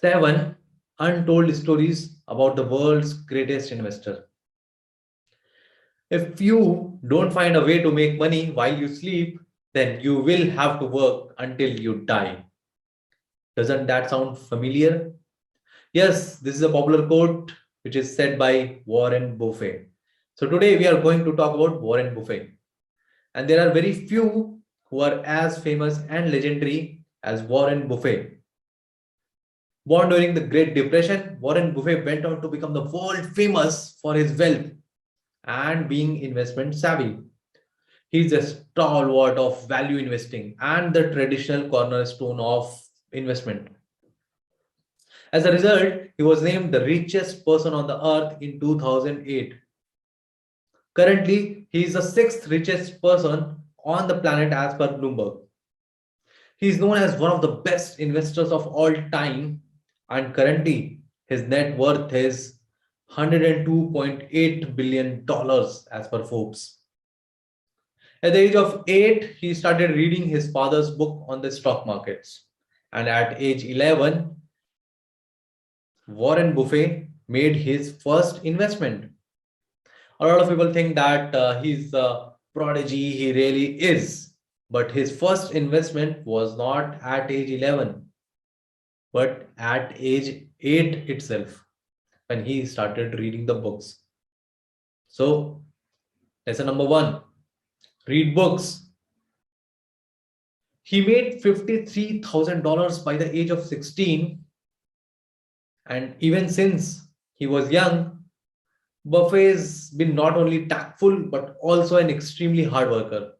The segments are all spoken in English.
7 Untold Stories about the world's greatest investor. If you don't find a way to make money while you sleep, then you will have to work until you die. Doesn't that sound familiar? Yes, this is a popular quote which is said by Warren Buffett. So today we are going to talk about Warren Buffett. And there are very few who are as famous and legendary as Warren Buffett. Born during the Great Depression, Warren Buffett went on to become the world famous for his wealth and being investment savvy. He's a stalwart of value investing and the traditional cornerstone of investment. As a result, he was named the richest person on the earth in 2008. Currently, he is the sixth richest person on the planet as per Bloomberg. He is known as one of the best investors of all time, and currently his net worth is $102.8 billion as per Forbes. At the age of 8, he started reading his father's book on the stock markets. And at age 11, Warren Buffett made his first investment. A lot of people think that he's a prodigy, he really is. But his first investment was not at age 11, but at age 8 itself, when he started reading the books. So, lesson number 1, read books. He made $53,000 by the age of 16, and even since he was young, Buffett's been not only tactful but also an extremely hard worker.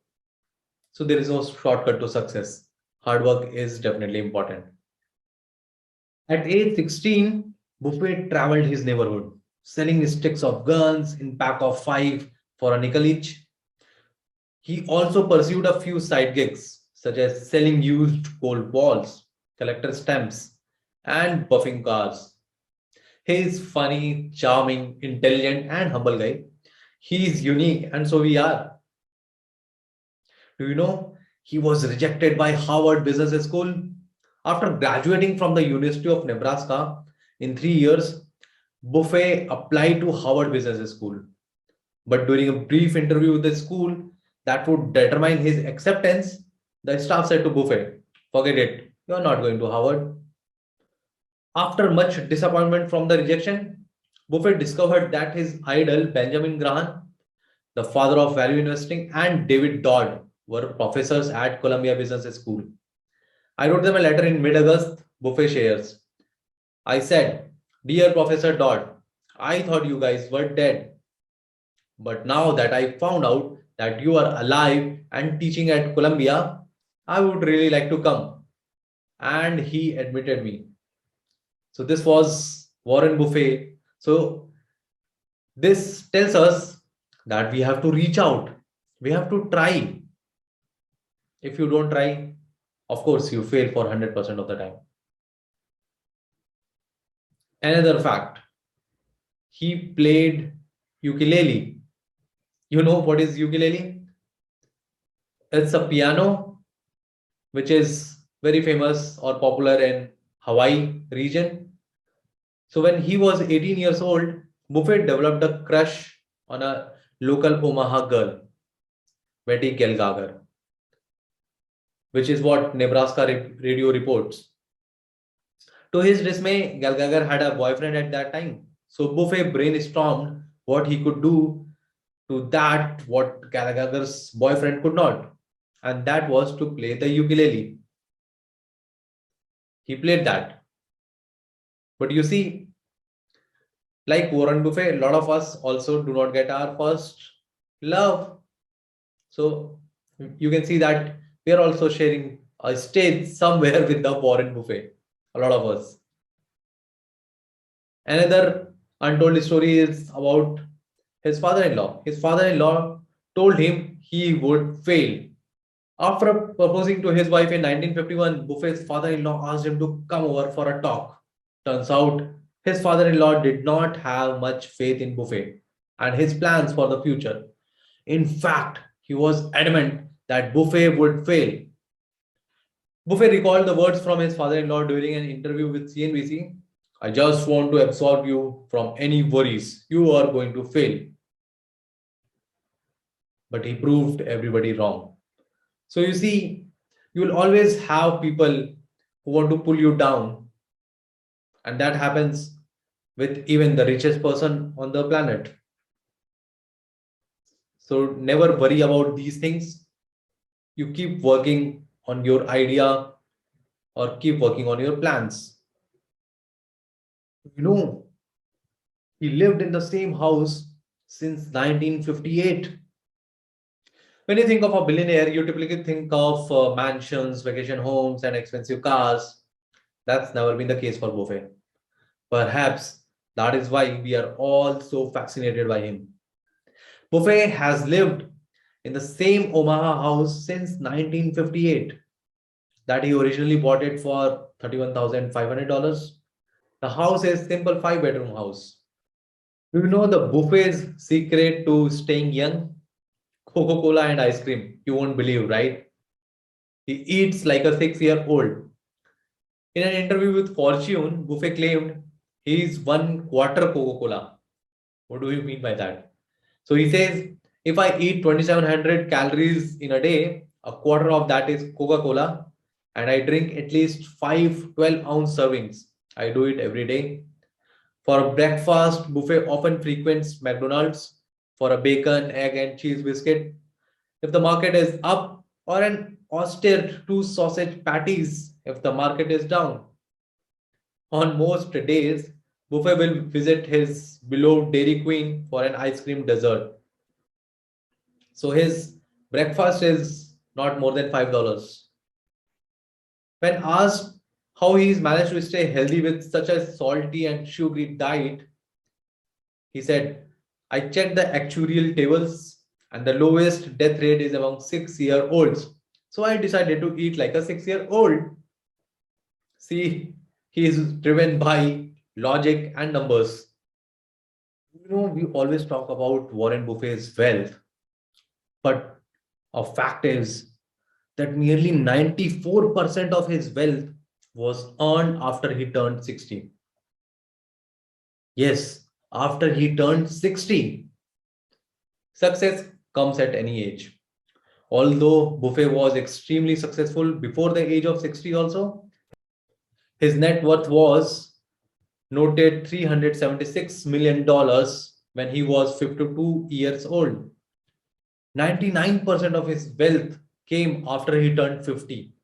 So there is no shortcut to success. Hard work is definitely important. At age 16, Buffett traveled his neighborhood, selling sticks of guns in pack of 5 for a nickel each. He also pursued a few side gigs, such as selling used gold balls, collector stamps, and buffing cars. He is funny, charming, intelligent, and humble guy. He is unique, and so we are. Do you know he was rejected by Harvard Business School? After graduating from the University of Nebraska in 3 years, Buffet applied to Harvard Business School. But during a brief interview with the school that would determine his acceptance, the staff said to Buffet, "Forget it, you are not going to Harvard." After much disappointment from the rejection, Buffett discovered that his idol Benjamin Graham, the father of value investing, and David Dodd were professors at Columbia Business School. I wrote them a letter in mid-August. Buffett shares. I said, "Dear Professor Dodd, I thought you guys were dead. But now that I found out that you are alive and teaching at Columbia, I would really like to come." And he admitted me. So this was Warren Buffett. So this tells us that we have to reach out. We have to try. If you don't try, of course, you fail for 100% of the time. Another fact, he played ukulele. You know what is ukulele? It's a piano which is very famous or popular in Hawaii region. So when he was 18 years old, Buffett developed a crush on a local Omaha girl, Betty Gelgager, which is what Nebraska radio reports. To his dismay, Gelgager had a boyfriend at that time. So Buffett brainstormed what he could do to that what Gelgager's boyfriend could not. And that was to play the ukulele. He played that. But you see, like Warren Buffett, a lot of us also do not get our first love. So you can see that we are also sharing a stage somewhere with the Warren Buffett. A lot of us. Another untold story is about his father-in-law. His father-in-law told him he would fail. After proposing to his wife in 1951, Buffett's father-in-law asked him to come over for a talk. Turns out, his father-in-law did not have much faith in Buffett and his plans for the future. In fact, he was adamant that Buffett would fail. Buffett recalled the words from his father-in-law during an interview with CNBC. I just want to absolve you from any worries. You are going to fail. But he proved everybody wrong. So you see, you will always have people who want to pull you down, and that happens with even the richest person on the planet. So never worry about these things. You keep working on your idea or keep working on your plans. You know, he lived in the same house since 1958. When you think of a billionaire, you typically think of mansions, vacation homes, and expensive cars. That's never been the case for Buffett. Perhaps that is why we are all so fascinated by him. Buffet has lived in the same Omaha house since 1958 that he originally bought it for $31,500. The house is simple 5 bedroom house. Do you know the Buffet's secret to staying young? Coca-Cola and ice cream. You won't believe, right? He eats like a 6 year old. In an interview with Fortune, Buffet claimed he is one quarter Coca-Cola. What do you mean by that? So he says, if I eat 2,700 calories in a day, a quarter of that is Coca Cola, and I drink at least 5 12-ounce servings. I do it every day. For breakfast, Buffet often frequents McDonald's for a bacon, egg, and cheese biscuit. If the market is up, or an austere two sausage patties if the market is down. On most days, Buffet will visit his beloved Dairy Queen for an ice cream dessert. So his breakfast is not more than $5. When asked how he's managed to stay healthy with such a salty and sugary diet, he said, I checked the actuarial tables and the lowest death rate is among 6 year olds. So I decided to eat like a 6 year old. See, he is driven by logic and numbers. We always talk about Warren Buffett's wealth, but a fact is that nearly 94% of his wealth was earned after he turned 60. Yes, after he turned 60. Success comes at any age. Although Buffet was extremely successful before the age of 60 also, his net worth was noted $376 million when he was 52 years old. 99% of his wealth came after he turned 50.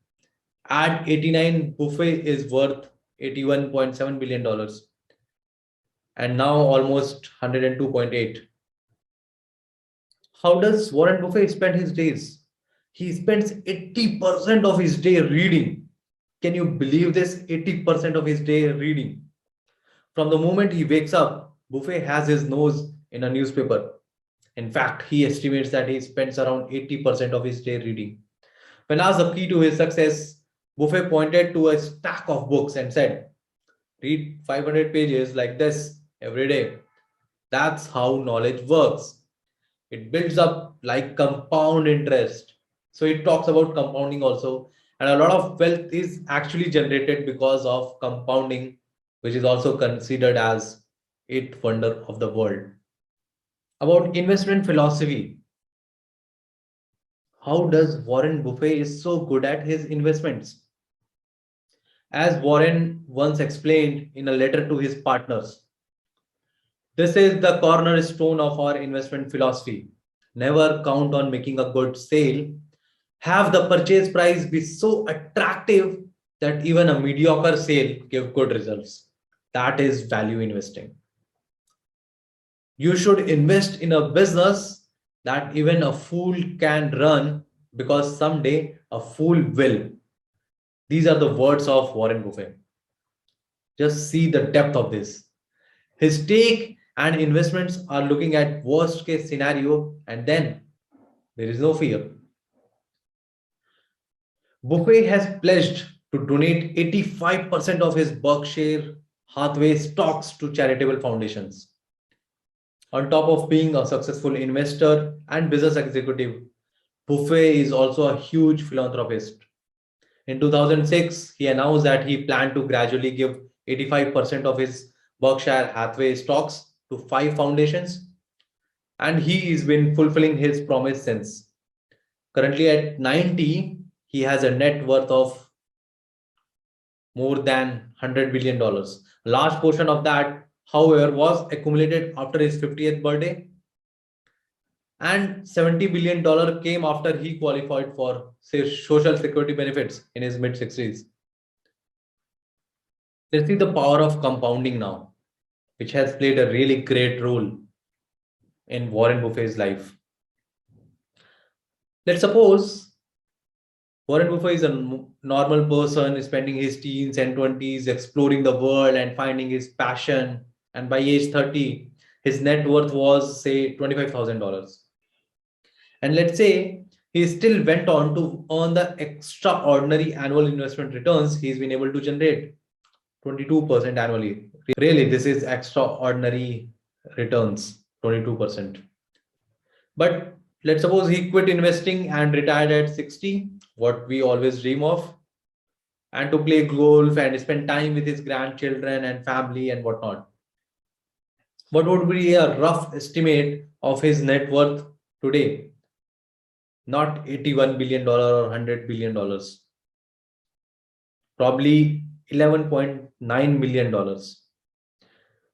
At 89, Buffet is worth $81.7 billion and now almost 102.8. How does Warren Buffett spend his days? He spends 80% of his day reading. Can you believe this? 80% of his day reading. From the moment he wakes up, Buffett has his nose in a newspaper. In fact, he estimates that he spends around 80% of his day reading. When asked the key to his success, Buffett pointed to a stack of books and said, read 500 pages like this every day. That's how knowledge works. It builds up like compound interest. So it talks about compounding also. And a lot of wealth is actually generated because of compounding, which is also considered as eighth wonder of the world. About investment philosophy. How does Warren Buffett is so good at his investments? As Warren once explained in a letter to his partners, this is the cornerstone of our investment philosophy. Never count on making a good sale. Have the purchase price be so attractive that even a mediocre sale give good results. That is value investing. You should invest in a business that even a fool can run because someday a fool will. These are the words of Warren Buffett. Just see the depth of this. His take and investments are looking at worst case scenario and then there is no fear. Buffett has pledged to donate 85% of his Berkshire Hathaway stocks to charitable foundations. On top of being a successful investor and business executive, Buffett is also a huge philanthropist. In 2006, he announced that he planned to gradually give 85% of his Berkshire Hathaway stocks to five foundations, and he has been fulfilling his promise since. Currently at 90, he has a net worth of more than $100 billion. Large portion of that, however, was accumulated after his 50th birthday, and $70 billion came after he qualified for social security benefits in his mid 60s. Let's see the power of compounding now, which has played a really great role in Warren Buffett's life. Let's suppose Warren Buffett is a normal person spending his teens and 20s exploring the world and finding his passion. And by age 30, his net worth was, say, $25,000. And let's say he still went on to earn the extraordinary annual investment returns he's been able to generate 22% annually. Really, this is extraordinary returns, 22%. But let's suppose he quit investing and retired at 60, what we always dream of, and to play golf and spend time with his grandchildren and family and whatnot. What would be a rough estimate of his net worth today? Not $81 billion or $100 billion, probably $11.9 million,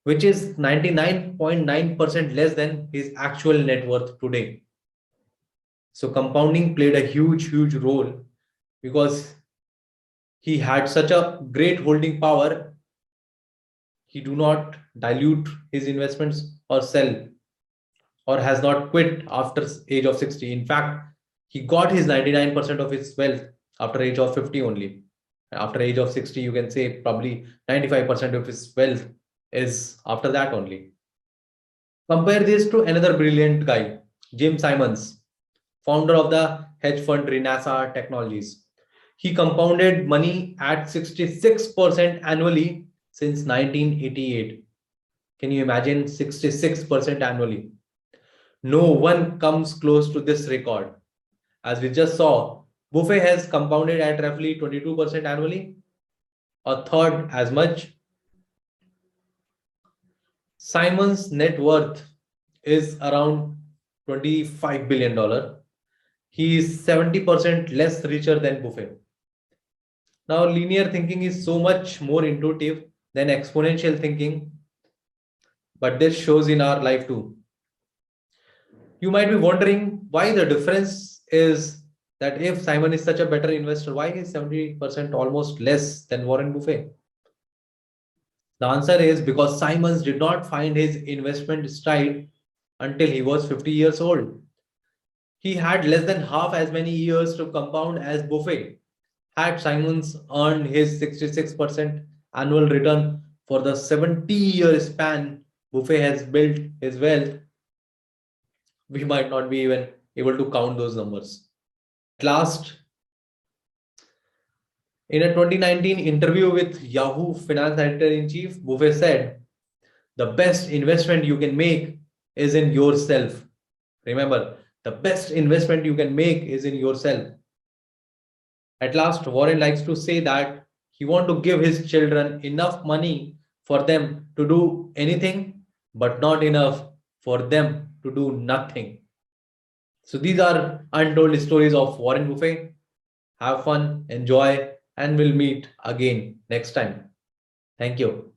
which is 99.9% less than his actual net worth today. So compounding played a huge role because he had such a great holding power. He do not dilute his investments or sell, or has not quit after age of 60. In fact, he got his 99% of his wealth after age of 50 only. After age of 60, you can say probably 95% of his wealth is after that only. Compare this to another brilliant guy, Jim Simons, founder of the hedge fund Renasa Technologies. He compounded money at 66% annually since 1988. Can you imagine 66% annually? No one comes close to this record. As we just saw, Buffett has compounded at roughly 22% annually, a third as much. Simon's net worth is around $25 billion. He is 70% less richer than Buffett. Now, linear thinking is so much more intuitive than exponential thinking, but this shows in our life too. You might be wondering why the difference is that if Simon is such a better investor, why is 70% almost less than Warren Buffett? The answer is because Simons did not find his investment stride until he was 50 years old. He had less than half as many years to compound as Buffett. Had Simons earned his 66% annual return for the 70-year span Buffett has built his wealth, we might not be even able to count those numbers. At last, in a 2019 interview with Yahoo Finance Editor-in-Chief, Buffett said, "The best investment you can make is in yourself." Remember, the best investment you can make is in yourself. At last, Warren likes to say that he wants to give his children enough money for them to do anything, but not enough for them to do nothing. So these are untold stories of Warren Buffett. Have fun, enjoy, and we'll meet again next time. Thank you.